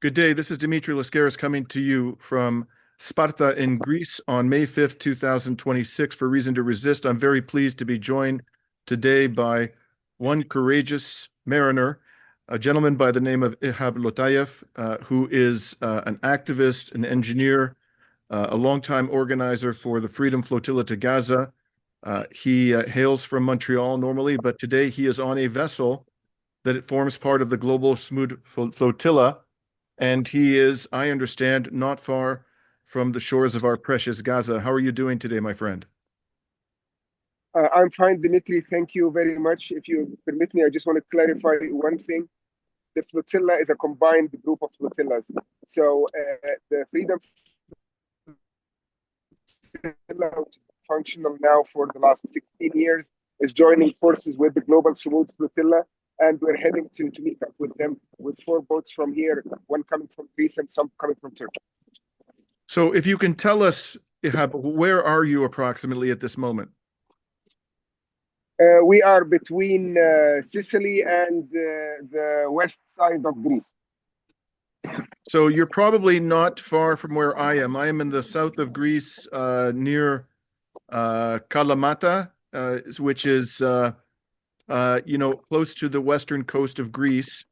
Good day. This is Dimitri Lascaris coming to you from Sparta in Greece on May 5th, 2026 for Reason to Resist. I'm very pleased to be joined today by one courageous mariner, a gentleman by the name of Ehab Lotayef, who is an activist, an engineer, a longtime organizer for the Freedom Flotilla to Gaza. He hails from Montreal normally, but today he is on a vessel that it forms part of the global Smooth Flotilla. And he is, I understand, not far from the shores of our precious Gaza. How are you doing today, my friend? I'm fine, Dimitri. Thank you very much. If you permit me, I just want to clarify one thing. The flotilla is a combined group of flotillas. So the Freedom Flotilla, which is functional now for the last 16 years, is joining forces with the Global Smooth Flotilla. And we're heading to meet up with them with 4 boats from here, one coming from Greece and some coming from Turkey. So if you can tell us, Ihab, where are you approximately at this moment? We are between Sicily and the west side of Greece. So you're probably not far from where I am. I am in the south of Greece, near Kalamata, which is close to the western coast of Greece.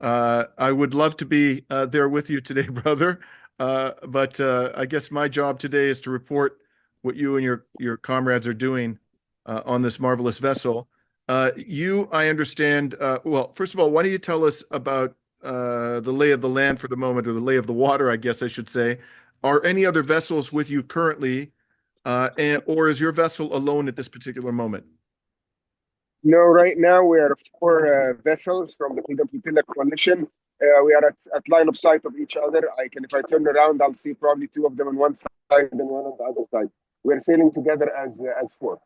I would love to be there with you today, brother. But I guess my job today is to report what you and your comrades are doing on this marvelous vessel. I understand, well, first of all, why don't you tell us about the lay of the land for the moment, or the lay of the water, I guess I should say. Are any other vessels with you currently, or is your vessel alone at this particular moment? No, right now we are 4 vessels from the Freedom Flotilla Coalition. We are at line of sight of each other. If I turn around, I'll see probably 2 of them on one side and one on the other side. We're sailing together as 4.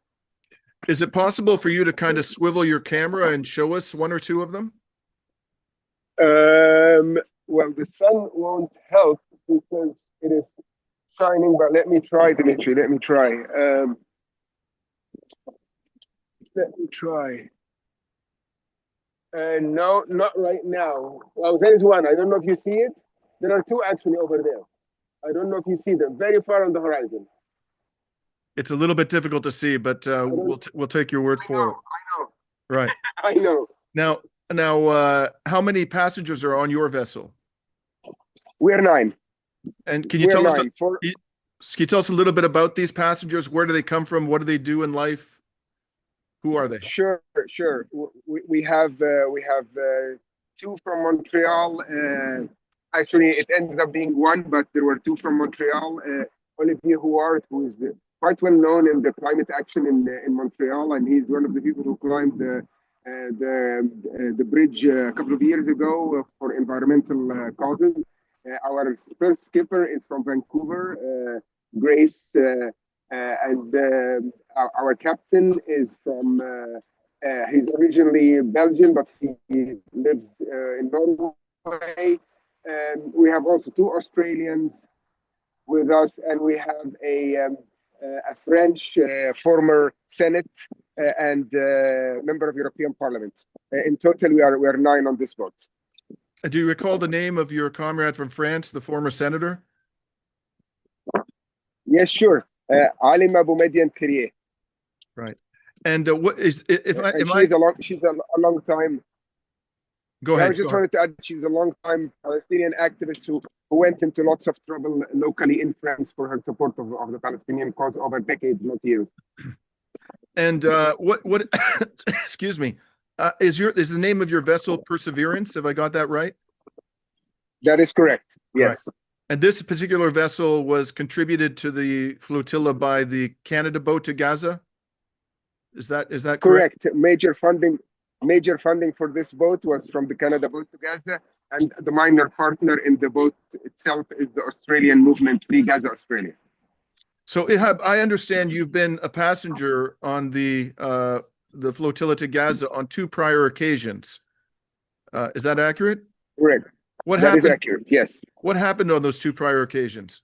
Is it possible for you to kind of swivel your camera and show us 1 or 2 of them? Well, the sun won't help because it is shining, but let me try, Dimitri. Let me try. No, not right now. Well, there's one. I don't know if you see it. There are 2 actually over there. I don't know if you see them. Very far on the horizon. It's a little bit difficult to see, but we'll take your word for it. I know. Right. I know. Now, how many passengers are on your vessel? We are 9. And can you tell us a little bit about these passengers? Where do they come from? What do they do in life? Who are they? Sure. We have 2 from Montreal. Actually, it ended up being 1, but there were 2 from Montreal. Olivier Huard, who is quite well known in the climate action in Montreal, and he's one of the people who climbed the bridge a couple of years ago for environmental causes. Our first skipper is from Vancouver, Grace, and our captain is from, he's originally Belgian, but he lives in Norway. And we have also 2 Australians with us, and we have a French former Senate and member of European Parliament. In total, we are 9 on this boat. Do you recall the name of your comrade from France, the former senator? Yes, sure. Alim Aboumedian Kyrie. Right. And what is she's a long time. Go ahead. I just wanted to add, she's a long time Palestinian activist who went into lots of trouble locally in France for her support of the Palestinian cause over decades, not years. And what excuse me, is the name of your vessel Perseverance? Have I got that right? That is correct. Yes. Right. And this particular vessel was contributed to the flotilla by the Canada boat to Gaza? Is that correct? Major funding for this boat was from the Canada boat to Gaza, and the minor partner in the boat itself is the Australian movement, Free Gaza Australia. So, Ihab, I understand you've been a passenger on the flotilla to Gaza on 2 prior occasions. Is that accurate? Correct. That is accurate, yes. What happened on those 2 prior occasions?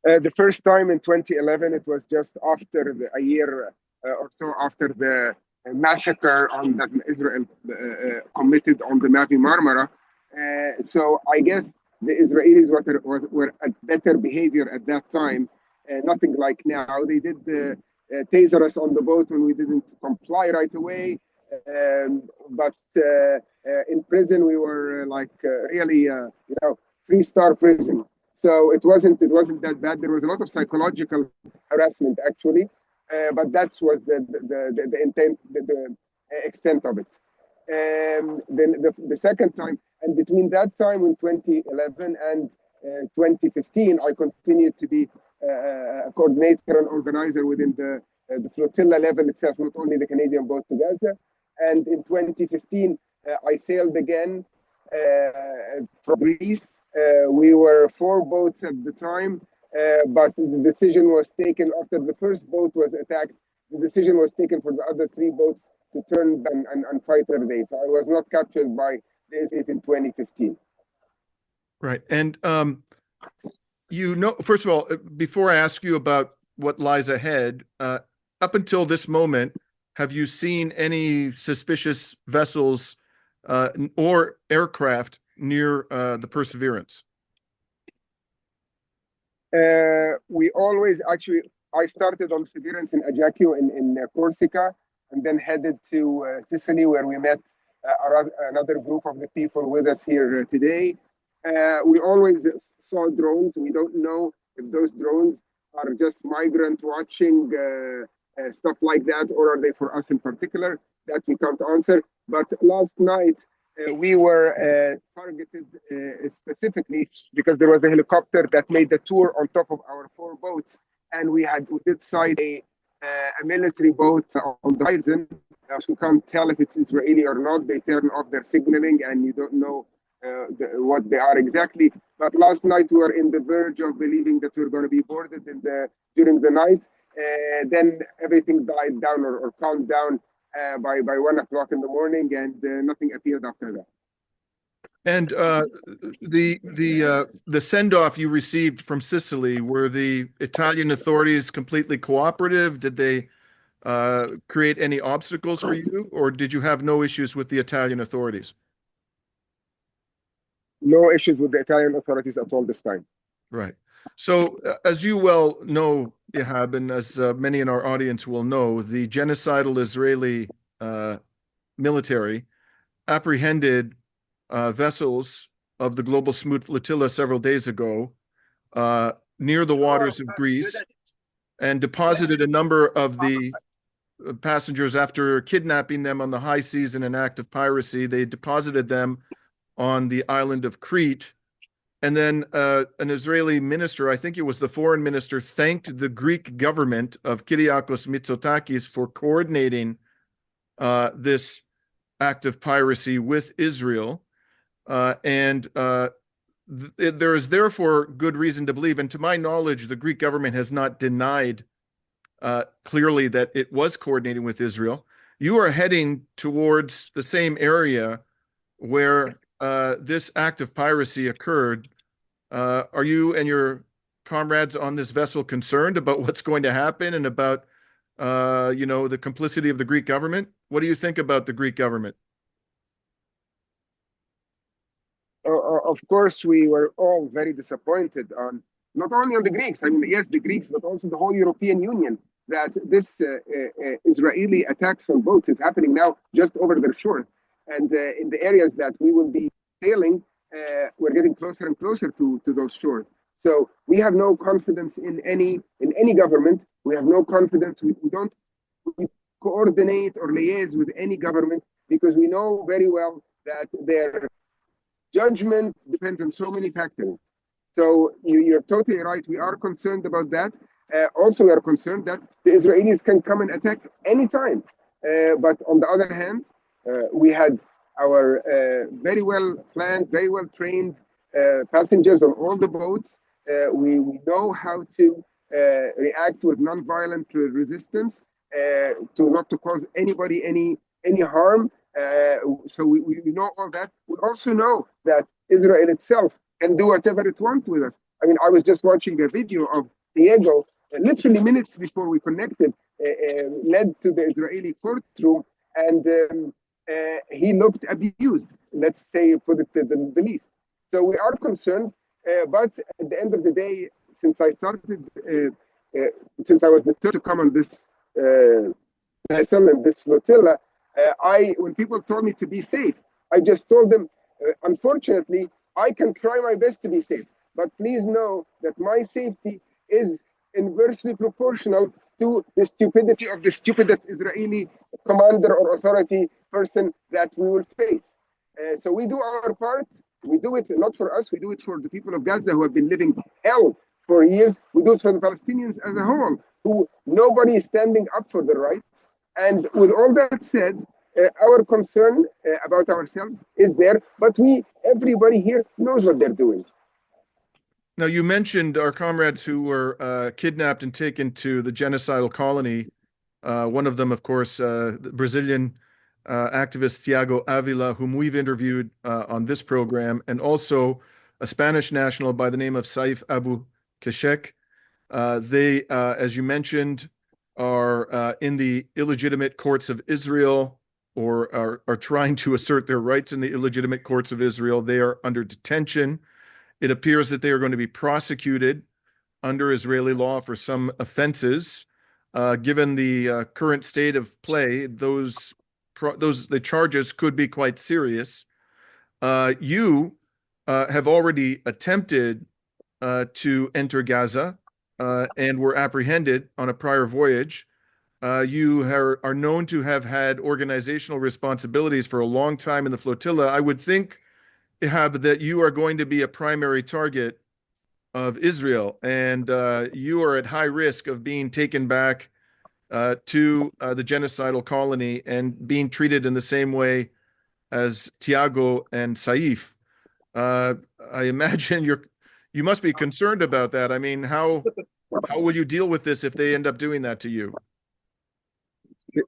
The first time in 2011, it was just after a year or so after the massacre that Israel committed on the Navi Marmara. So I guess the Israelis were at better behavior at that time, nothing like now. They did taser us on the boat when we didn't comply right away. But in prison, we were really, three-star prison. So it wasn't that bad. There was a lot of psychological harassment actually, but that was the intent, the extent of it. Then the second time, and between that time in 2011 and 2015, I continued to be a coordinator and organizer within the flotilla level itself, not only the Canadian boat to Gaza. And in 2015, I sailed again from Greece. We were four boats at the time, but the decision was taken after the first boat was attacked. The decision was taken for the other three boats to turn and fight their day. So I was not captured by the ISIS in 2015. Right. And first of all, before I ask you about what lies ahead, up until this moment, have you seen any suspicious vessels or aircraft near the Perseverance? We always I started on Perseverance in Ajaccio in Corsica, and then headed to Sicily, where we met another group of the people with us here today. We always saw drones. We don't know if those drones are just migrant watching stuff like that, or are they for us in particular? That we can't answer. But last night, we were targeted specifically because there was a helicopter that made the tour on top of our four boats, and we did sight a military boat on the horizon. You can't tell if it's Israeli or not. They turn off their signaling, and you don't know what they are exactly. But last night we were in the verge of believing that we were going to be boarded during the night. Then everything died down or calmed down by 1 o'clock in the morning, and nothing appeared after that. And the send-off you received from Sicily, were the Italian authorities completely cooperative? Did they create any obstacles for you, or did you have no issues with the Italian authorities? No issues with the Italian authorities at all this time. Right. So, as you well know, Ehab, and as many in our audience will know, the genocidal Israeli military apprehended vessels of the Global Smooth Flotilla several days ago near the waters of Greece, and deposited a number of the passengers after kidnapping them on the high seas in an act of piracy. They deposited them on the island of Crete. And then an Israeli minister, I think it was the foreign minister, thanked the Greek government of Kyriakos Mitsotakis for coordinating this act of piracy with Israel. There is therefore good reason to believe, and to my knowledge, the Greek government has not denied clearly that it was coordinating with Israel. You are heading towards the same area where this act of piracy occurred. Are you and your comrades on this vessel concerned about what's going to happen and about, the complicity of the Greek government? What do you think about the Greek government? Of course, we were all very disappointed on not only on the Greeks. I mean, yes, the Greeks, but also the whole European Union, that this Israeli attacks on boats is happening now just over their shore, and in the areas that we will be sailing. We're getting closer and closer to those shores. So we have no confidence in any government. We have no confidence. We don't coordinate or liaise with any government because we know very well that their judgment depends on so many factors. So you're totally right. We are concerned about that. Also, we are concerned that the Israelis can come and attack anytime. But on the other hand, we had our very well planned, very well trained passengers on all the boats. We know how to react with nonviolent resistance not to cause anybody any harm. So we know all that. We also know that Israel itself can do whatever it wants with us. I mean, I was just watching a video of Diego, literally minutes before we connected, led to the Israeli courtroom, and he looked abused. let's say, put it to the least. So we are concerned, but at the end of the day, since I started, since I was the third to come on this vessel and this flotilla, when people told me to be safe, I just told them, unfortunately, I can try my best to be safe, but please know that my safety is inversely proportional to the stupidity of the stupidest Israeli commander or authority person that we will face. So we do our part. We do it not for us. We do it for the people of Gaza who have been living hell for years. We do it for the Palestinians as a whole, who nobody is standing up for their rights. And with all that said, our concern about ourselves is there, but everybody here knows what they're doing. Now, you mentioned our comrades who were kidnapped and taken to the genocidal colony. One of them, of course, the Brazilian activist Tiago Avila, whom we've interviewed on this program, and also a Spanish national by the name of Saif Abu Keshek. They, as you mentioned, are in the illegitimate courts of Israel, or are trying to assert their rights in the illegitimate courts of Israel. They are under detention. It appears that they are going to be prosecuted under Israeli law for some offenses. Given the current state of play, the charges could be quite serious. You have already attempted to enter Gaza and were apprehended on a prior voyage. You are known to have had organizational responsibilities for a long time in the flotilla. I would think, Ehab, that you are going to be a primary target of Israel, and you are at high risk of being taken back to the genocidal colony and being treated in the same way as Tiago and Saif. I imagine you must be concerned about that. I mean, how will you deal with this if they end up doing that to you?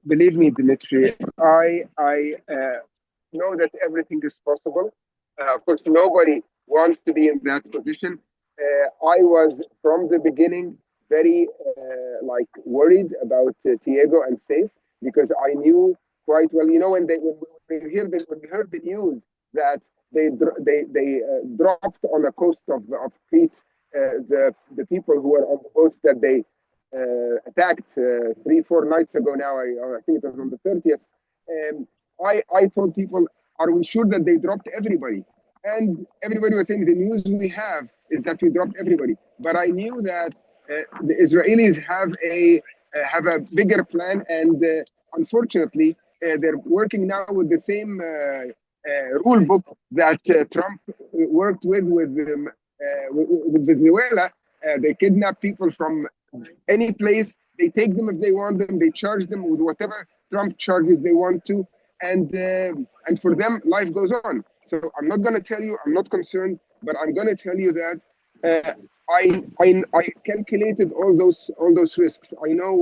Believe me, Dimitri, I know that everything is possible. Of course, nobody wants to be in that position. I was from the beginning very worried about Tiago and Saif, because I knew quite well. You know, when we heard the news that they dropped on the coast of Crete the people who were on the boats that they attacked 3-4 nights ago. Now I think it was on the 30th. I told people, are we sure that they dropped everybody? And everybody was saying the news we have is that we dropped everybody. But I knew that the Israelis have a bigger plan, and unfortunately, they're working now with the same rule book that Trump worked with Venezuela. They kidnap people from any place. They take them if they want them. They charge them with whatever Trump charges they want to, and for them, life goes on. So I'm not going to tell you I'm not concerned, but I'm going to tell you that I calculated all those risks. I know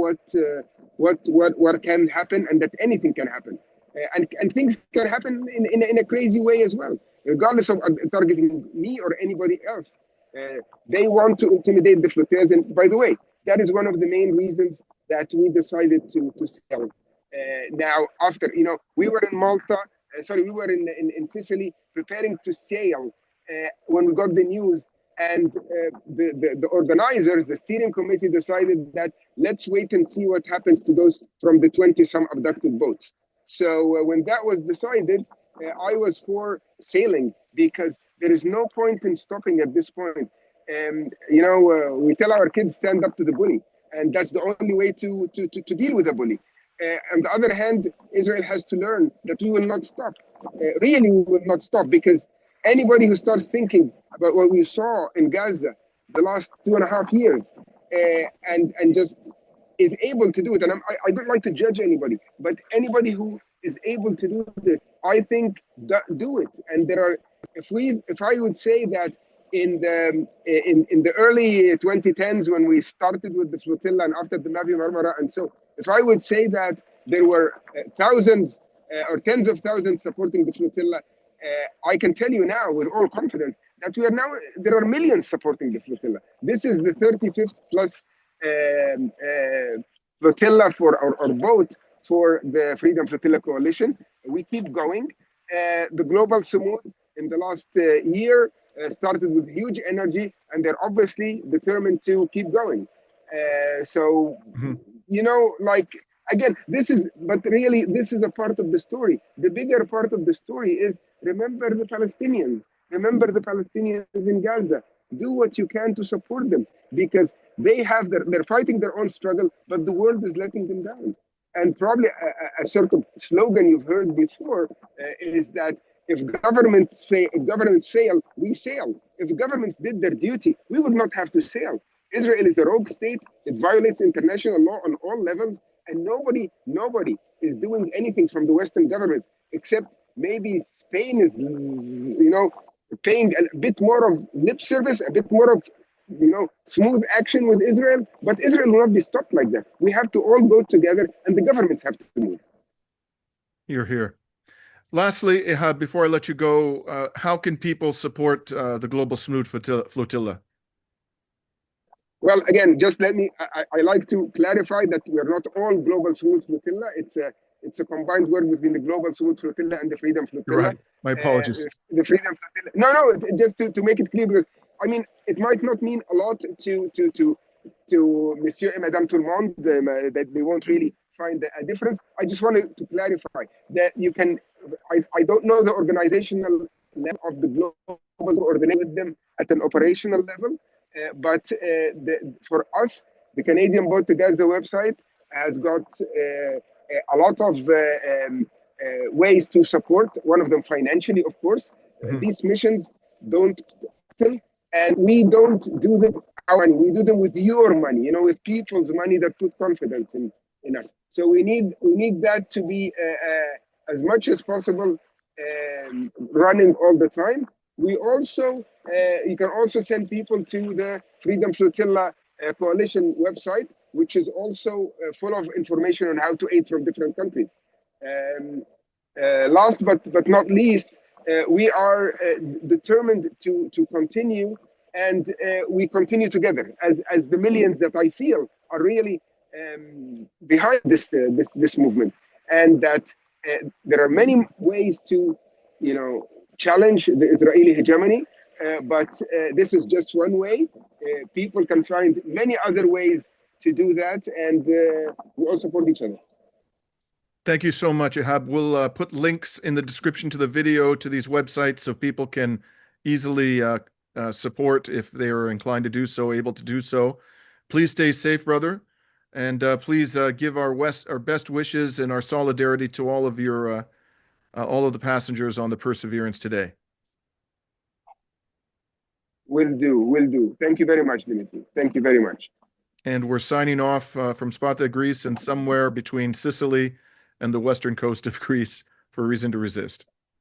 what can happen, and that anything can happen, and things can happen in a crazy way as well, regardless of targeting me or anybody else. They want to intimidate the flotillas, and by the way, that is one of the main reasons that we decided to sail. Now, after we were in Malta. We were in Sicily preparing to sail when we got the news, and the organizers, the steering committee, decided that let's wait and see what happens to those from the 20-some abducted boats. So when that was decided, I was for sailing, because there is no point in stopping at this point. And we tell our kids, stand up to the bully, and that's the only way to deal with a bully. On the other hand, Israel has to learn that we will not stop. Really, we will not stop, because anybody who starts thinking about what we saw in Gaza the last 2.5 years and just is able to do it, and I don't like to judge anybody, but anybody who is able to do this, I think, do it. And there are, if I would say that in the early 2010s, when we started with the flotilla and after the Mavi Marmara, and so if I would say that there were thousands or tens of thousands supporting the flotilla, I can tell you now with all confidence that there are millions supporting the flotilla. This is the 35th plus flotilla for our boat for the Freedom Flotilla Coalition. We keep going. The global summit in the last year started with huge energy, and they're obviously determined to keep going. So, Mhm. like again, but really, this is a part of the story. The bigger part of the story is remember the Palestinians. Remember the Palestinians in Gaza. Do what you can to support them because they're fighting their own struggle, but the world is letting them down. And probably a sort of slogan you've heard before is that if governments fail, we sail. If governments did their duty, we would not have to sail. Israel is a rogue state. It violates international law on all levels, and nobody is doing anything from the Western governments except maybe Spain is, paying a bit more of lip service, a bit more of, smooth action with Israel. But Israel will not be stopped like that. We have to all go together, and the governments have to move. You're here. Lastly, Ehab, before I let you go, how can people support the Global Smooth Flotilla? Well, again, just let me. I like to clarify that we are not all Global Smooth Flotilla. It's a combined word between the Global Smooth Flotilla and the Freedom You're Flotilla. right. My apologies. The Freedom Flotilla. No, just to make it clear, because I mean, it might not mean a lot to Monsieur et Madame Tout le Monde, that they won't really find a difference. I just wanted to clarify that you can. I don't know the organizational level of the global coordinate with them at an operational level. But for us, the Canadian Boat to Gaza website has got a lot of ways to support, one of them financially, of course. Mhm. These missions don't, and we don't do them with our money. We do them with your money, with people's money that put confidence in us. So we need that to be as much as possible running all the time. We also you can also send people to the Freedom Flotilla Coalition website, which is also full of information on how to aid from different countries. Um, Last but not least, we are determined to continue, and we continue together as the millions that I feel are really behind this movement, and that there are many ways to, challenge the Israeli hegemony. But this is just one way. People can find many other ways to do that, and we all support each other. Thank you so much, Ehab. We'll put links in the description to the video to these websites so people can easily support if they are inclined to do so, able to do so. Please stay safe, brother, and please give our best wishes and our solidarity to all of the passengers on the Perseverance today. Will do. Thank you very much, Dimitri. Thank you very much. And we're signing off from Sparta, Greece, and somewhere between Sicily and the western coast of Greece for a reason to resist.